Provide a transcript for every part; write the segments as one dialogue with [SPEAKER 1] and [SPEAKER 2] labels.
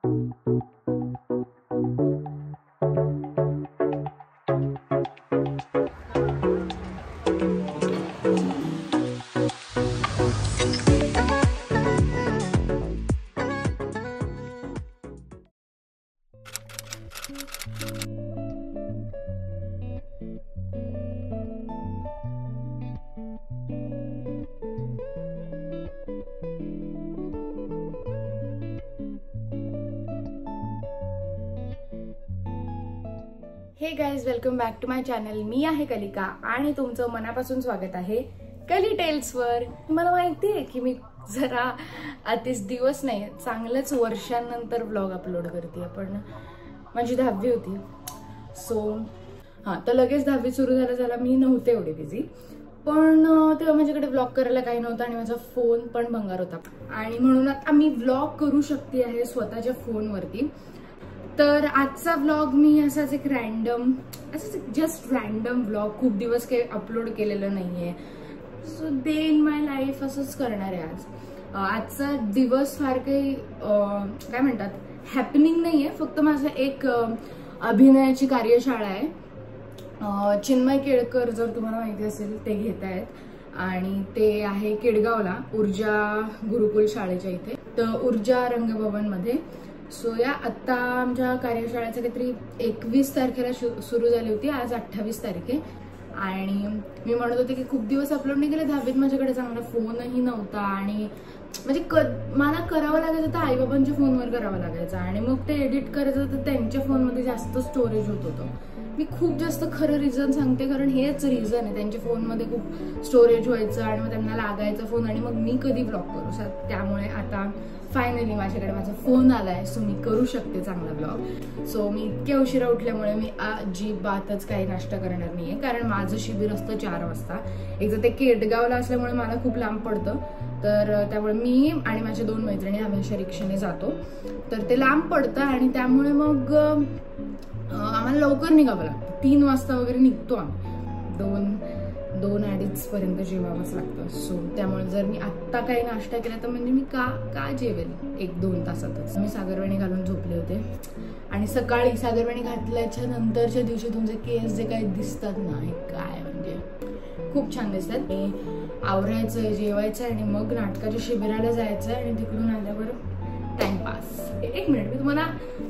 [SPEAKER 1] हे guys, welcome back to my channel. मी आहे कलिका आणि तुमचं मनापासून स्वागत आहे कली टेल्सवर. मला माहिती आहे की मी जरा आधीच दिवस नाही, चांगल्याच वर्षांनंतर व्लॉग अपलोड करते. पण माझी 10वी होती, सो तर लगेच 10वी सुरू झाला. मी नव्हते एवढे बिझी, पण तेव्हा माझ्याकडे व्लॉग करायला काही नव्हतं आणि माझा फोन पण भंगार होता. आणि म्हणून आता मी व्लॉग करू शकते आहे स्वतःच्या फोनवरती. तर आजचा व्लॉग मी असाच एक जस्ट रॅन्डम व्लॉग, खूप दिवस काही अपलोड केलेलं नाहीये, so day in my life असंच करणार आहे आज. आजचा दिवस फार काही काय म्हणतात हॅपनिंग नाहीये, फक्त माझं एक अभिनयाची कार्यशाळा आहे. चिन्मय केळकर जर तुम्हाला माहिती असेल ते घेत आहेत आणि ते आहे केडगावला ऊर्जा गुरुकुल शाळेच्या इथे, तर ऊर्जा रंगभवन मध्ये. सो या आत्ता आमच्या कार्यशाळेचं काहीतरी 21 तारखेला सुरू झाली होती, आज 28 तारीख आहे. आणि मी म्हणत होते की खूप दिवस अपलोड नाही केले. 10वीत माझ्याकडे चांगला फोनही नव्हता आणि म्हणजे मला करावं लागायचं तर आईबाबांच्या फोनवर करावं लागायचं आणि मग ते एडिट करायचं तर त्यांच्या फोनमध्ये जास्त स्टोरेज होत होतं. मी खूप जास्त खरं रिझन सांगते, कारण हेच रिझन आहे, त्यांच्या फोनमध्ये खूप स्टोरेज व्हायचं आणि मग त्यांना लागायचा फोन आणि मग मी कधी ब्लॉग करू. त्यामुळे आता फायनली माझ्याकडे माझा फोन आलाय, सो मी करू शकते चांगला ब्लॉग. सो मी इतक्या उशिरा उठल्यामुळे मी अजिबातच काही नाश्ता करणार नाहीये, कारण माझं शिबिर असतं 4 वाजता. एक तर ते केडगावला असल्यामुळे मला खूप लांब पडतं, तर त्यामुळे मी आणि माझ्या 2 मैत्रिणी आम्ही अशा रिक्षाने जातो, तर ते लांब पडतं आणि त्यामुळे मग आम्हाला लवकर निघावं लागतं. 3 वाजता वगैरे निघतो आम्ही, 2-2:30 पर्यंत जेवावंच लागतं. सो त्यामुळे जर मी आत्ता काही नाश्ता केला तर म्हणजे मी का जेवेल 1-2 तासातच. मी सागरवेणी घालून झोपले होते आणि सकाळी सागरवेणी घातल्याच्या नंतरच्या दिवशी तुमचे केस जे काही दिसतात ना, हे काय म्हणजे खूप छान दिसतात. मी आवरायचं, जेवायचं आणि मग नाटकाच्या शिबिराला जायचं आणि तिकडून आल्यावर टाइमपास. 1 मिनिट, मी तुम्हाला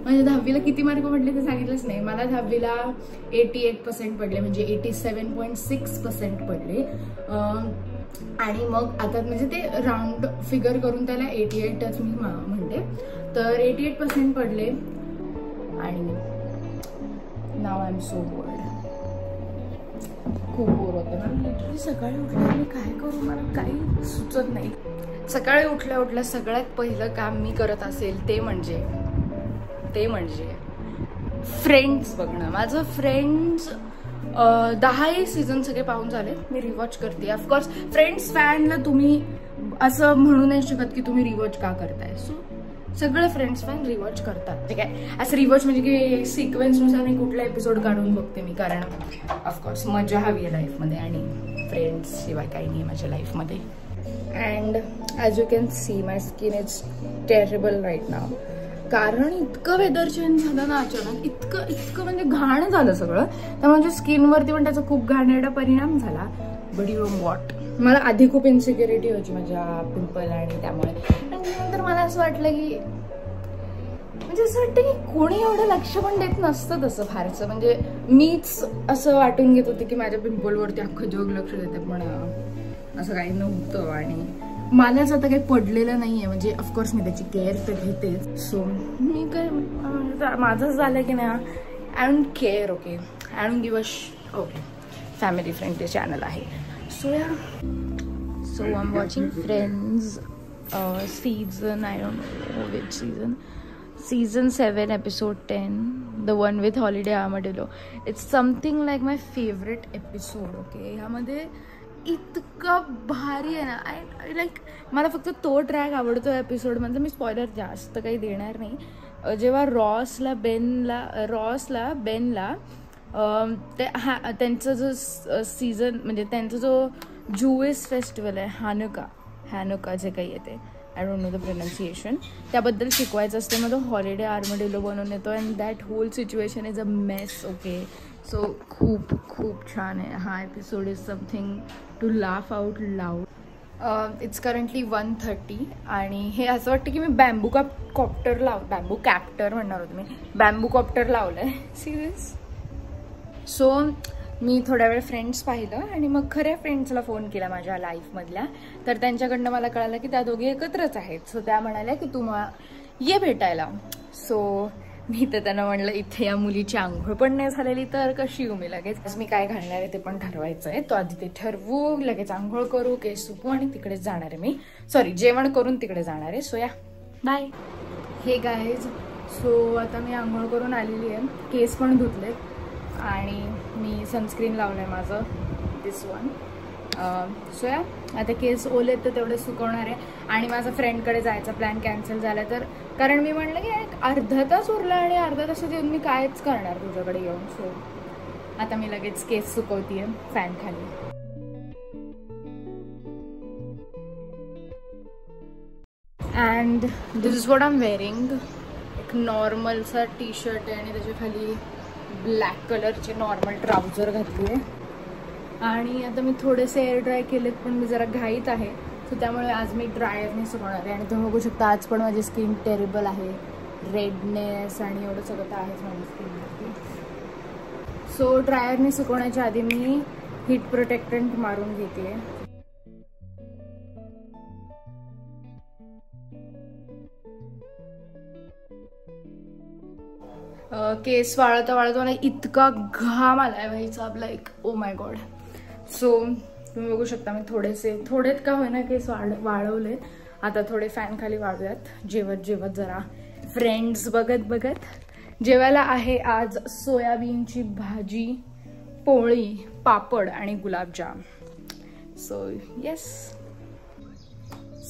[SPEAKER 1] माझ्या 10वीला किती मार्क पडले ते सांगितलंच नाही. मला 10वीला 88% पडले, म्हणजे 87.6% पडले. आणि मग आता म्हणजे ते राऊंड फिगर करून त्याला 88च मी म्हणते, तर 88% पडले. आणि नाव आय एम सो बोर्ड, खूप बोर होते ना. लिटरली सकाळी उठल्यावर मी काय करू मला काही सुचत नाही. सकाळी उठल्या सगळ्यात पहिलं काम मी करत असेल ते म्हणजे फ्रेंड्स बघणं. माझं फ्रेंड्स 10 सीझन सगळे पाहून झाले, मी रिवॉच करते. ऑफकोर्स फ्रेंड्स फॅनला तुम्ही असं म्हणू नाही शकत की तुम्ही रिवॉच का करताय. सो सगळे फ्रेंड्स फॅन रिवॉच करतात. ठीक आहे, असं रिवॉच म्हणजे की सिक्वेन्सनुसार मी कुठला एपिसोड काढून बघते मी, कारण ऑफकोर्स मजा हवी आहे लाईफमध्ये आणि फ्रेंड्स शिवाय काही नाही माझ्या लाईफमध्ये. And as you can see my skin is terrible right now, कारण इतकं वेदर चेंज झालं ना अचानक, इतकं म्हणजे घाण झालं सगळं, त्यामुळे स्किनवरती पण त्याचा खूप घाणेरडा परिणाम झाला. बट यू नो व्हॉट, मला आधी खूप इन्सिक्युरिटी होती माझ्या पिंपल आणि त्यामुळे. आणि नंतर मला असं वाटलं की म्हणजे असं वाटतं की कोणी एवढं लक्ष पण देत नसतं तसं फारसं. म्हणजे मीच असं वाटून घेत होते की माझ्या पिंपलवरती अख्खं जग लक्ष देते, पण असं काही नव्हतं. आणि मलाच आता काही पडलेलं नाहीये, म्हणजे ऑफकोर्स मी त्याची केअर तर घेतेच. सो मी काय माझंच झालं की नाही, I don't care. Okay, I don't give a okay, family friendly channel आहे. So I am watching Friends season, I don't know which season 7 episode 10, the one with Holiday Armadillo. It's something like my favorite episode. Okay, ह्यामध्ये इतकं भारी आहे ना. I like, मला फक्त तो track आवडतो एपिसोडमधला. मी स्पॉइलर जास्त काही देणार नाही. जेव्हा रॉसला बेनला ते त्यांचं जो सीझन म्हणजे त्यांचा जो ज्यूइश फेस्टिवल आहे, हानुका जे काही येते, I don't know the pronunciation, त्याबद्दल शिकवायचं असते. मग तो हॉलिडे आर्मडिलो बनवून येतो and that whole situation is a mess. Okay, so खूप खूप छान आहे हा एपिसोड. Is something to laugh out loud. It's currently 1:30 आणि हे असं वाटतं की मी बॅम्बू कॉप्टर बॅम्बू कॅप्टर म्हणणार होते मी, बॅम्बू कॉप्टर लावलं आहे सिरियस. सो मी थोड्या वेळ फ्रेंड्स पाहिलं आणि मग खऱ्या फ्रेंड्सला फोन केला माझ्या लाईफमधल्या. तर त्यांच्याकडनं मला कळालं की त्या दोघी एकत्रच आहेत. सो त्या म्हणाल्या की तू ये भेटायला. सो मी तर त्यांना म्हणलं इथे या मुलीची आंघोळ पण नाही झालेली तर कशी येऊ मी लगेच. मी काय घालणार आहे ते पण ठरवायचं आहे. तो आधी ते ठरवू, लगेच आंघोळ करू, केस सुकू आणि तिकडेच जाणार आहे मी. सॉरी, जेवण करून तिकडे जाणार आहे. सो या बाय. हे गाईज, सो आता मी आंघोळ करून आलेली आहे, केस पण धुतले आणि मी सनस्क्रीन लावलं आहे माझं, दिस वन. सो या आता केस ओलेत तर तेवढे सुकवणार आहे. आणि माझा फ्रेंडकडे जायचा प्लॅन कॅन्सल झाला तर, कारण मी म्हणलं की एक अर्धा तास उरला आणि अर्धा तासात येऊन मी कायच करणार तुझ्याकडे येऊन. सो आता मी लगेच केस सुकवतीये फॅन खाली. And this is what I am wearing. एक नॉर्मलचा टी शर्ट आहे आणि त्याच्या खाली ब्लॅक कलरचे नॉर्मल ट्राउझर घातली आहे. आणि आता मी थोडेसे एअर ड्राय केलेत पण मी जरा घाईत आहे. सो त्यामुळे आज मी ड्रायरने सुकवणार आहे. आणि तुम्ही बघू शकता आज पण माझी स्किन टेरेबल आहे, रेडनेस आणि एवढं सगळं तर आहेच माझ्या स्किनवरती. सो ड्रायरने सुकवण्याच्या आधी मी हीट प्रोटेक्टंट मारून घेते. केस वाळता वाळता मला इतका घाम आलाय व्हायचा like oh my God. So तुम्ही बघू शकता मी थोडेत का होईना केस वाळवलेत. आता थोडे फॅन खाली वाळूयात जेवत जेवत, जरा फ्रेंड्स बघत बघत. जेवायला आहे आज सोयाबीनची भाजी, पोळी, पापड आणि गुलाबजाम. So yes.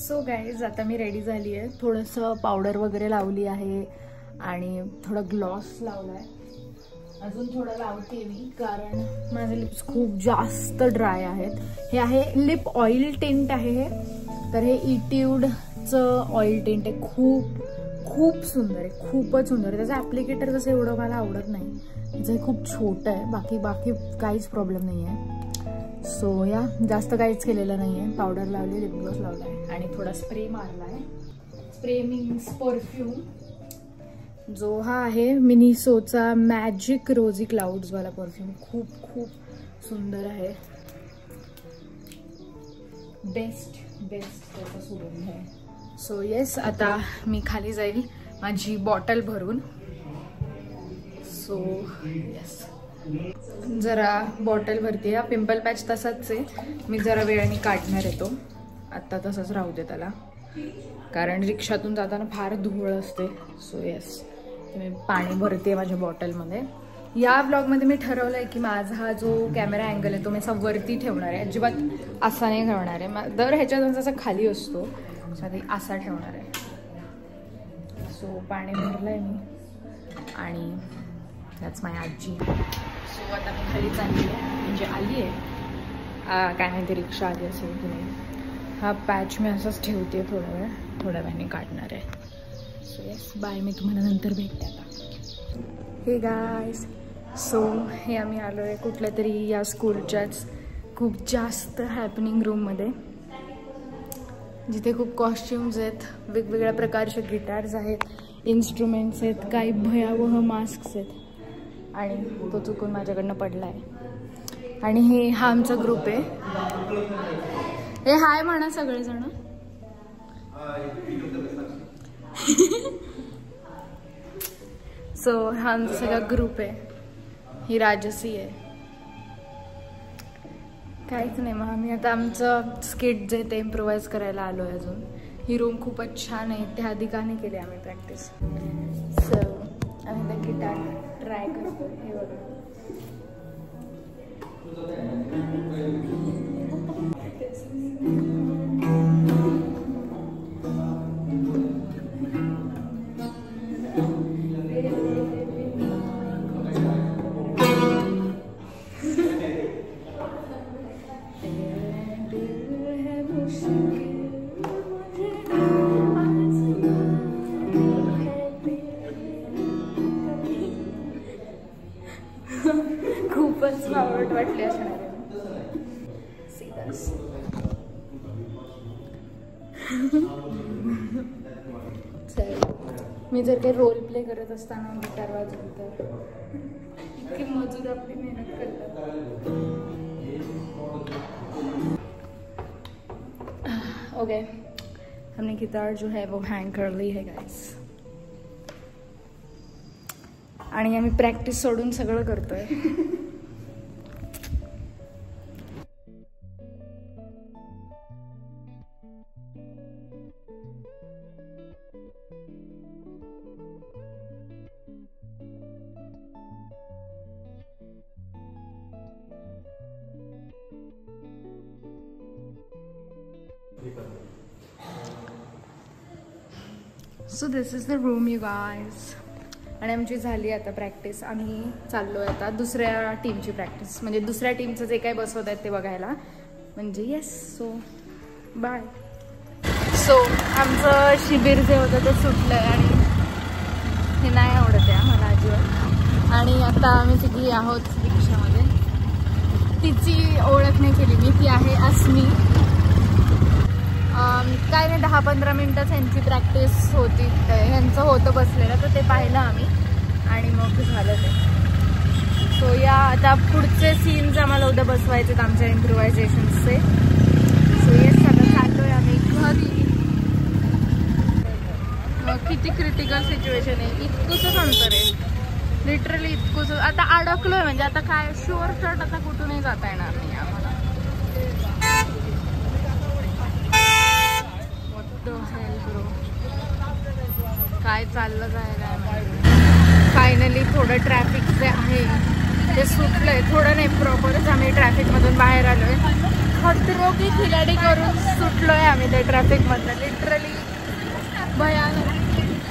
[SPEAKER 1] सो गाईज आता मी रेडी झाली आहे. थोडंसं पावडर वगैरे लावली आहे आणि थोडा ग्लॉस लावलाय. अजून थोडं लावते मी कारण माझे लिप्स खूप जास्त ड्राय आहेत. हे आहे लिप ऑइल टिंट आहे हे. तर हे इट्यूडचं ऑइल टिंट आहे. खूप खूप सुंदर आहे, खूपच सुंदर आहे. त्याचं ॲप्लिकेटर तसं एवढं मला आवडत नाही, त्याचं खूप छोटं आहे. बाकी काहीच प्रॉब्लेम नाही आहे. सो या जास्त काहीच केलेलं नाही आहे. पावडर लावली, लिप ग्लॉस लावला आहे आणि थोडा स्प्रे मारला आहे. स्प्रे मीन्स परफ्यूम, जो हा आहे मिनिसोचा मॅजिक रोजी क्लाउड्स वाला परफ्यूम. खूप खूप सुंदर आहे. बेस्ट त्याचा सुगंध आहे. सो येस आता मी खाली जाईल माझी बॉटल भरून. सो येस जरा बॉटल भरते. हा पिंपल पॅच तसाच आहे, मी जरा वेळाने काढणार आहे तो. आत्ता तसंच राहू दे त्याला कारण रिक्षातून जाताना फार धूळ असते. सो येस मी पाणी भरते माझ्या बॉटलमध्ये. या ब्लॉगमध्ये मी ठरवलं आहे की माझा हा जो कॅमेरा अँगल आहे तो मी असा वरती ठेवणार आहे, अजिबात असा नाही ठेवणार आहे. दर ह्याच्यातून असा खाली असतो, असा ठेवणार आहे. सो पाणी भरलं आहे मी आणि त्याच माझ्या आजी. सो आता मी खाली चालली आहे, म्हणजे आली आहे. काय माहिती रिक्षा आली असेल की नाही. हा पॅच मी असाच ठेवते थोड्या वेळाने काढणार आहे. सो येस बाय, मी तुम्हाला नंतर भेटते आता. हे गायज, सो हे आम्ही आलो आहे कुठल्या तरी या स्कूलच्याच खूप जास्त हॅपनिंग रूममध्ये, जिथे खूप कॉस्ट्युम्स आहेत, वेगवेगळ्या प्रकारचे गिटार्स आहेत, इन्स्ट्रुमेंट्स आहेत, काही भयावह मास्क्स आहेत आणि तो चुकून माझ्याकडनं पडला आहे. आणि हा आमचा ग्रुप आहे. हे हाय म्हणा सगळेजण. सो हा आमचा सगळा ग्रुप आहे. ही राजसी आहे. काहीच नाही. मग आम्ही आता आमचं स्किट जे ते इम्प्रोवाइज करायला आलो आहे. अजून ही रूम खूपच छान आहे. त्या आधी का नाही केली आम्ही प्रॅक्टिस. सो आम्ही ते गिटार ट्राय करतो. हे बघा खूपच वाटली असणार आहे. मी जर काही रोल प्ले करत असताना गिटार वाजवली तर इतके मजूर आपली मेहनत करतात. ओके, हमने गिटार जो है वो हैंग कर ली है गाइस. आणि आम्ही प्रॅक्टिस सोडून सगळं करतोय. So this is the room you guys. आणि आमची झाली आता प्रॅक्टिस. आम्ही चाललो आहे आता दुसऱ्या टीमची प्रॅक्टिस, म्हणजे दुसऱ्या टीमचं जे काही बसवत आहेत ते बघायला. म्हणजे येस, सो बाय. सो आमचं शिबिर जे होतं ते सुटलं आहे आणि हे नाही आवडत आहे मला अजिबात. आणि आता आम्ही तिघी आहोत रिक्षामध्ये. तिची ओळख नाही केली मी, ती आहे अस्मी. काय नाही 10-15 मिनटंच ह्यांची प्रॅक्टिस होती, ह्यांचं होतं बसलेलं, तर ते पाहिलं आम्ही आणि मग झालं ते. सो या आता पुढचे सीन्स आम्हाला उद्या बसवायचे आहेत आमच्या इम्प्रोव्हायझेशन्सचे. सो येस, आता चाललोय आम्ही घरी. किती क्रिटिकल सिच्युएशन आहे, इतकंच अंतर आहे लिटरली, इतकंच. आता अडकलोय म्हणजे आता काय शुअर शॉट आता कुठूनही जाता येणार नाही आम्हाला. काय चाललं काय फायनली थोडं ट्रॅफिक जे आहे ते सुटलंय. थोडं नाही, प्रॉपरच आम्ही ट्रॅफिकमधून बाहेर आलोय. खतरो की खिलाडी करून सुटलोय आम्ही त्या ट्रॅफिकमधनं. लिटरली भयानक.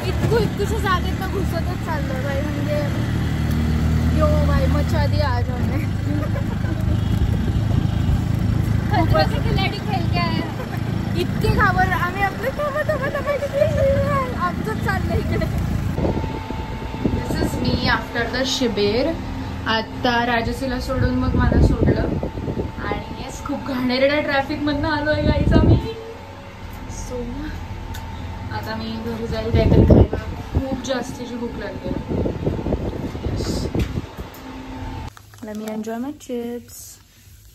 [SPEAKER 1] इतकुशा जागेत ना घुसतच चाललोय बाई. म्हणजे यो बाई मचा दिया आज हमने. खूपच खिलाडी खेळ के आहे. इतके घाबर आम्ही आपलं आमचंच चाललंय इकडे. दिस इज मी आफ्टर द शिबिर. आता राजसीला सोडून मग मला सोडलं आणि येस, खूप घाणेरड्या ट्रॅफिक मधनं आलोय गाईज आम्ही. सो आता मी घरी जाईल काहीतरी खायला. खूप जास्तीची भूक लागली. Let me enjoy my chips.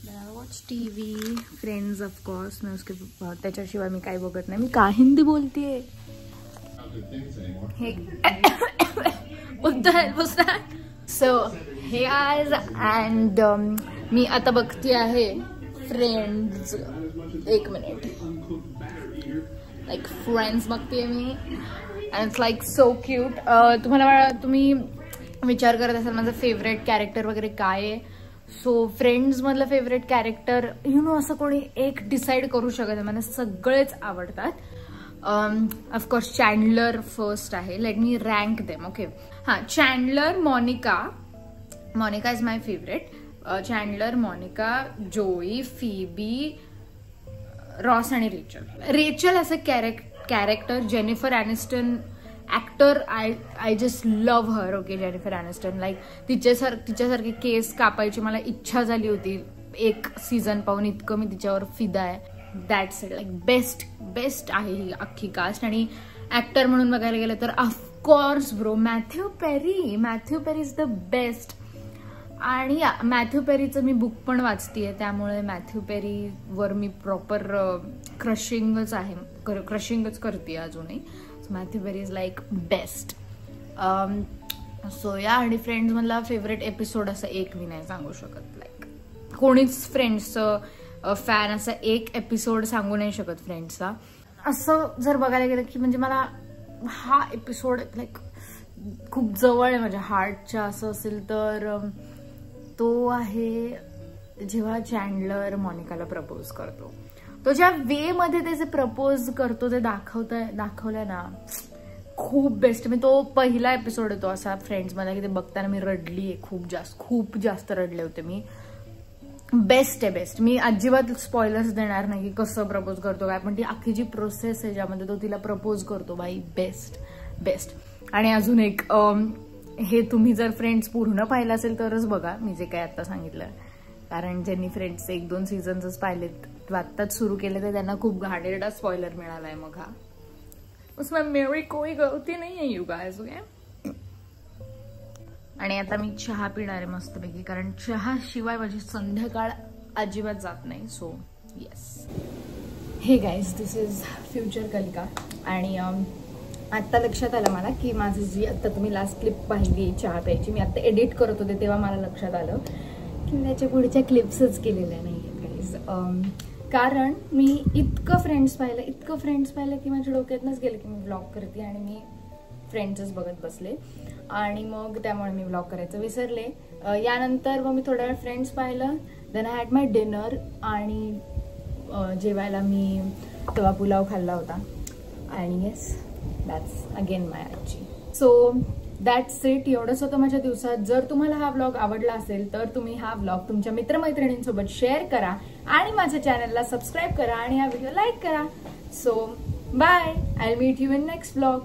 [SPEAKER 1] Then I watch TV, Friends of course. मैं उसके त्याच्याशिवाय मी काय बघत नाही. मी का हिंदी बोलतेय. So hey guys, and मी आता बघते आहे फ्रेंड्स. 1 मिनिट. लाईक फ्रेंड्स बघते मी and it's like so cute. तुम्ही विचार करत असाल माझं फेवरेट कॅरेक्टर वगैरे काय आहे. सो फ्रेंड्स मधलं फेवरेट कॅरेक्टर असं कोणी एक डिसाईड करू शकत नाही. मला सगळेच आवडतात. ऑफकोर्स चॅन्डलर फर्स्ट आहे. Let me rank them. Okay, हां, Chandler, Monica is my favourite. Chandler, Monica, Joey, Phoebe, Ross आणि रेचल असं character. Jennifer Aniston actor, I just love her. Okay, Jennifer Aniston, like तिच्यासारखी केस कापायची मला इच्छा झाली होती एक सीझन पाहून. इतकं मी तिच्यावर फिदा आहे. That's it. लाईक बेस्ट आहे ही अख्खी कास्ट. आणि ऍक्टर म्हणून बघायला गेलं तर of course bro Matthew Perry is the best. आणि मॅथ्यू पेरीचं मी बुक पण वाचतीये, त्यामुळे मॅथ्यू पेरीवर मी प्रॉपर क्रशिंगच करते अजूनही. Matthew Perry is like best. So yeah. आणि फ्रेंड्स मधला फेवरेट एपिसोड असं एक मी नाही सांगू शकत. लाईक कोणीच फ्रेंड्सचं फॅन असं एक एपिसोड सांगू नाही शकत फ्रेंड्सचा. असं जर बघायला गेलं की म्हणजे मला हा एपिसोड लाईक खूप जवळ आहे माझ्या हार्टच्या. असं असेल तर तो आहे जेव्हा चॅन्डलर मॉनिकाला प्रपोज करतो. तो ज्या वे मध्ये त्याचे प्रपोज करतो ते दाखवलंय ना, खूप बेस्ट. मी तो पहिला एपिसोड आहे तो असा फ्रेंड्स मध्ये की ते बघताना मी रडलीये. खूप जास्त रडले होते मी. बेस्ट आहे, बेस्ट. मी अजिबात स्पॉयलर्स देणार नाही की कसं प्रपोज करतो काय, पण ती अख्खी जी प्रोसेस आहे ज्यामध्ये तो तिला प्रपोज करतो बाई, बेस्ट. आणि अजून हे तुम्ही जर फ्रेंड्स पूर्ण पाहिलं असेल तरच बघा मी जे काय आता सांगितलं, कारण ज्यांनी फ्रेंड्स 1-2 सीझन्सच पाहिलेत, आत्ताच सुरू केले, तर त्यांना खूप घाणेरडा स्पॉइलर मिळालाय. मग हा उसमें मेरी कोई गलती नहीं है यू गाइस. ओके. आणि आता मी चहा पिणार आहे मस्तपैकी, कारण चहा शिवाय माझी संध्याकाळ अजिबात जात नाही. So yes. हे गाईज, दिस इज फ्युचर कलिका. आणि आत्ता लक्षात आलं मला की माझी जी आत्ता तुम्ही लास्ट क्लिप पाहिली चहा प्यायची, मी आत्ता एडिट करत होते तेव्हा मला लक्षात आलं की त्याच्या पुढच्या क्लिप्सच केलेल्या नाही आहेत गाईज. कारण मी इतकं फ्रेंड्स पाहिलं की माझ्या डोक्यातनंच गेलं की मी व्लॉग करते आणि मी फ्रेंड्सच बघत बसले, आणि मग त्यामुळे मी व्लॉग करायचं विसरले. यानंतर मग मी थोड्या वेळ फ्रेंड्स पाहिलं, then I had my dinner, आणि जेवायला मी तवा पुलाव खाल्ला होता. आणि येस, दॅट्स अगेन माय आजी. So that's it. एवढंच होतं माझ्या दिवसात. जर तुम्हाला हा व्लॉग आवडला असेल तर तुम्ही हा व्लॉग तुमच्या मित्रमैत्रिणींसोबत शेअर करा आणि माझ्या चॅनलला सबस्क्राईब करा आणि हा व्हिडिओ लाईक करा. So bye. I will meet you in next vlog.